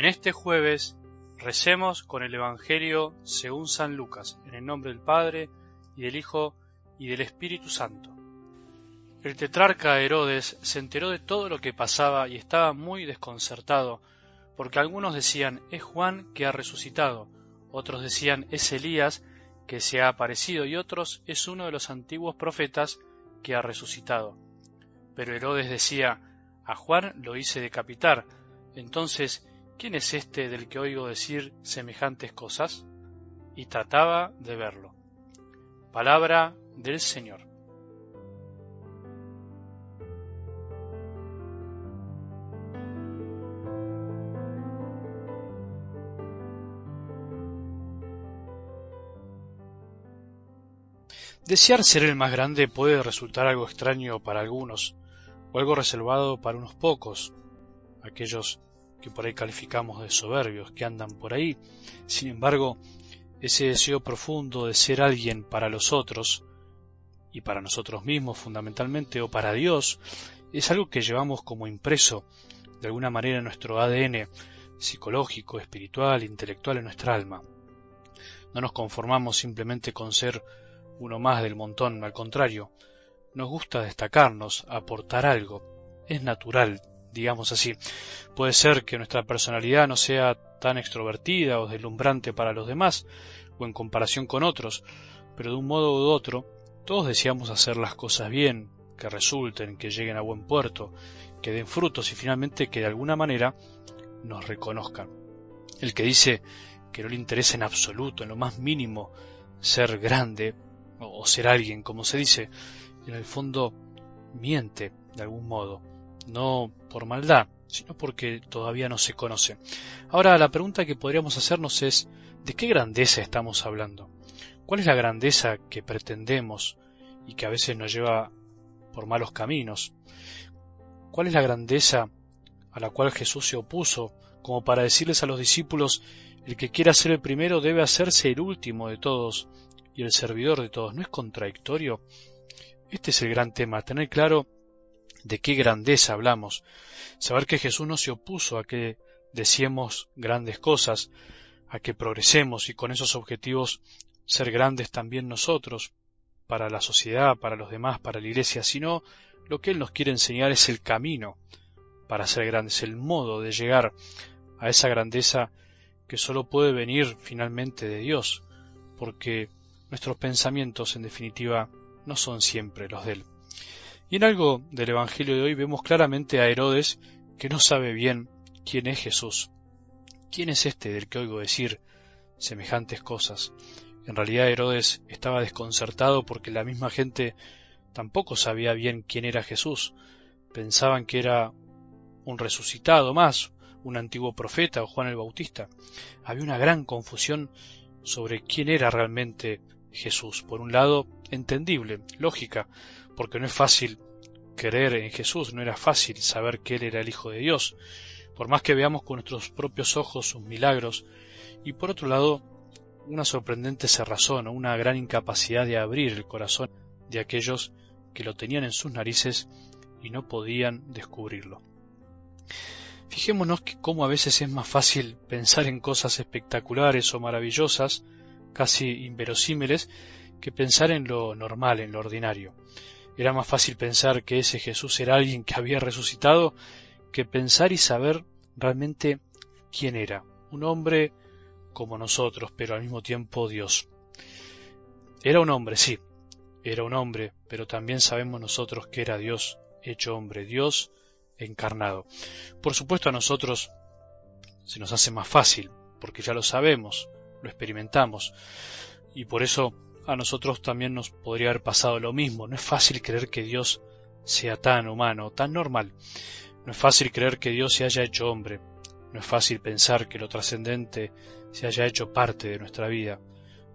En este jueves recemos con el Evangelio según San Lucas, en el nombre del Padre, y del Hijo, y del Espíritu Santo. El tetrarca Herodes se enteró de todo lo que pasaba y estaba muy desconcertado, porque algunos decían, es Juan que ha resucitado, otros decían, es Elías que se ha aparecido, y otros, es uno de los antiguos profetas que ha resucitado. Pero Herodes decía, a Juan lo hice decapitar, entonces, ¿quién es este del que oigo decir semejantes cosas? Y trataba de verlo. Palabra del Señor. Desear ser el más grande puede resultar algo extraño para algunos, o algo reservado para unos pocos, aquellos que por ahí calificamos de soberbios, que andan por ahí. Sin embargo, ese deseo profundo de ser alguien para los otros, y para nosotros mismos fundamentalmente, o para Dios, es algo que llevamos como impreso de alguna manera en nuestro ADN psicológico, espiritual, intelectual, en nuestra alma. No nos conformamos simplemente con ser uno más del montón, al contrario, nos gusta destacarnos, aportar algo, es natural, digamos así. Puede ser que nuestra personalidad no sea tan extrovertida o deslumbrante para los demás, o en comparación con otros, pero de un modo u otro, todos deseamos hacer las cosas bien, que resulten, que lleguen a buen puerto, que den frutos y finalmente que de alguna manera nos reconozcan. El que dice que no le interesa en absoluto, en lo más mínimo, ser grande o ser alguien, como se dice, en el fondo miente de algún modo, no por maldad, sino porque todavía no se conoce. Ahora, la pregunta que podríamos hacernos es, ¿de qué grandeza estamos hablando? ¿Cuál es la grandeza que pretendemos y que a veces nos lleva por malos caminos? ¿Cuál es la grandeza a la cual Jesús se opuso, como para decirles a los discípulos, el que quiera ser el primero debe hacerse el último de todos y el servidor de todos? ¿No es contradictorio? Este es el gran tema, tener claro de qué grandeza hablamos, saber que Jesús no se opuso a que deseemos grandes cosas, a que progresemos y con esos objetivos ser grandes también nosotros, para la sociedad, para los demás, para la Iglesia, sino lo que Él nos quiere enseñar es el camino para ser grandes, el modo de llegar a esa grandeza que solo puede venir finalmente de Dios, porque nuestros pensamientos, en definitiva, no son siempre los de Él. Y en algo del Evangelio de hoy vemos claramente a Herodes que no sabe bien quién es Jesús. ¿Quién es este del que oigo decir semejantes cosas? En realidad Herodes estaba desconcertado porque la misma gente tampoco sabía bien quién era Jesús. Pensaban que era un resucitado más, un antiguo profeta o Juan el Bautista. Había una gran confusión sobre quién era realmente Jesús. Por un lado, entendible, lógica, porque no es fácil creer en Jesús, no era fácil saber que Él era el Hijo de Dios, por más que veamos con nuestros propios ojos sus milagros, y por otro lado, una sorprendente cerrazón o una gran incapacidad de abrir el corazón de aquellos que lo tenían en sus narices y no podían descubrirlo. Fijémonos que cómo a veces es más fácil pensar en cosas espectaculares o maravillosas, casi inverosímiles, que pensar en lo normal, en lo ordinario. Era más fácil pensar que ese Jesús era alguien que había resucitado que pensar y saber realmente quién era. Un hombre como nosotros, pero al mismo tiempo Dios. Era un hombre, sí, era un hombre, pero también sabemos nosotros que era Dios hecho hombre, Dios encarnado. Por supuesto a nosotros se nos hace más fácil, porque ya lo sabemos, lo experimentamos, y por eso a nosotros también nos podría haber pasado lo mismo. No es fácil creer que Dios sea tan humano, tan normal. No es fácil creer que Dios se haya hecho hombre. No es fácil pensar que lo trascendente se haya hecho parte de nuestra vida.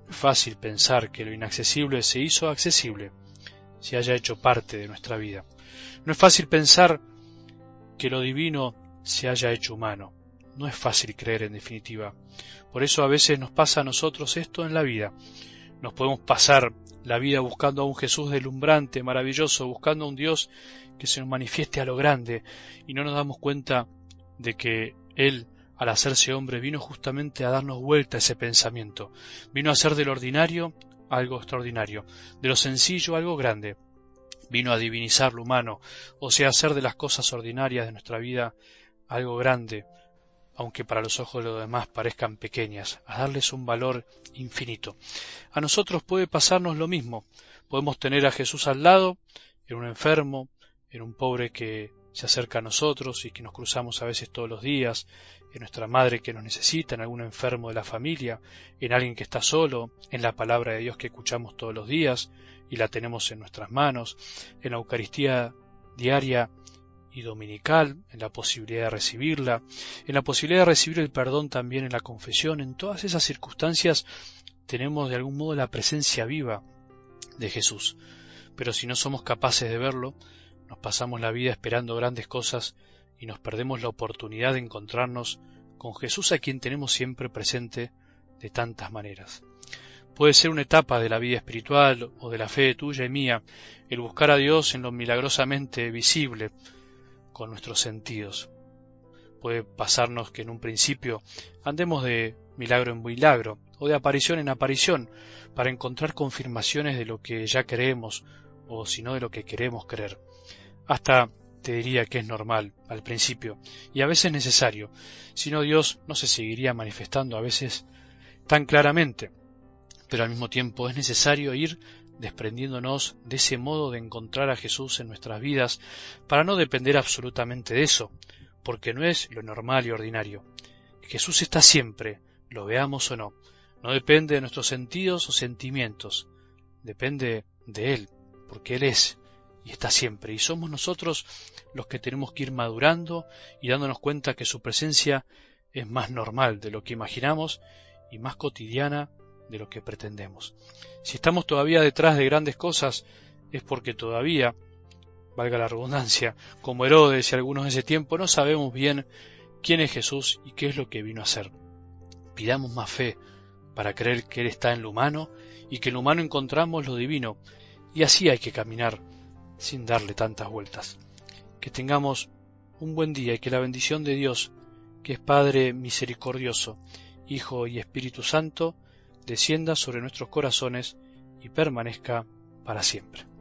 No es fácil pensar que lo inaccesible se hizo accesible, se haya hecho parte de nuestra vida. No es fácil pensar que lo divino se haya hecho humano. No es fácil creer, en definitiva. Por eso a veces nos pasa a nosotros esto en la vida. Nos podemos pasar la vida buscando a un Jesús deslumbrante, maravilloso, buscando a un Dios que se nos manifieste a lo grande, y no nos damos cuenta de que Él al hacerse hombre, vino justamente a darnos vuelta ese pensamiento. Vino a hacer de lo ordinario algo extraordinario, de lo sencillo algo grande. Vino a divinizar lo humano, o sea, a hacer de las cosas ordinarias de nuestra vida algo grande, aunque para los ojos de los demás parezcan pequeñas, a darles un valor infinito. A nosotros puede pasarnos lo mismo. Podemos tener a Jesús al lado, en un enfermo, en un pobre que se acerca a nosotros y que nos cruzamos a veces todos los días, en nuestra madre que nos necesita, en algún enfermo de la familia, en alguien que está solo, en la palabra de Dios que escuchamos todos los días y la tenemos en nuestras manos, en la Eucaristía diaria y dominical, en la posibilidad de recibirla, en la posibilidad de recibir el perdón también en la confesión. En todas esas circunstancias tenemos de algún modo la presencia viva de Jesús. Pero si no somos capaces de verlo, nos pasamos la vida esperando grandes cosas y nos perdemos la oportunidad de encontrarnos con Jesús, a quien tenemos siempre presente de tantas maneras. Puede ser una etapa de la vida espiritual o de la fe tuya y mía, el buscar a Dios en lo milagrosamente visible con nuestros sentidos. Puede pasarnos que en un principio andemos de milagro en milagro o de aparición en aparición para encontrar confirmaciones de lo que ya creemos o si no de lo que queremos creer. Hasta te diría que es normal al principio y a veces necesario, si no Dios no se seguiría manifestando a veces tan claramente, pero al mismo tiempo es necesario ir desprendiéndonos de ese modo de encontrar a Jesús en nuestras vidas para no depender absolutamente de eso, porque no es lo normal y ordinario. Jesús está siempre, lo veamos o no, no depende de nuestros sentidos o sentimientos, depende de Él, porque Él es y está siempre, y somos nosotros los que tenemos que ir madurando y dándonos cuenta que su presencia es más normal de lo que imaginamos y más cotidiana de lo que pretendemos. Si estamos todavía detrás de grandes cosas, es porque todavía, valga la redundancia, como Herodes y algunos de ese tiempo, no sabemos bien quién es Jesús y qué es lo que vino a hacer. Pidamos más fe para creer que Él está en lo humano y que en lo humano encontramos lo divino, y así hay que caminar sin darle tantas vueltas. Que tengamos un buen día y que la bendición de Dios, que es Padre misericordioso, Hijo y Espíritu Santo, descienda sobre nuestros corazones y permanezca para siempre.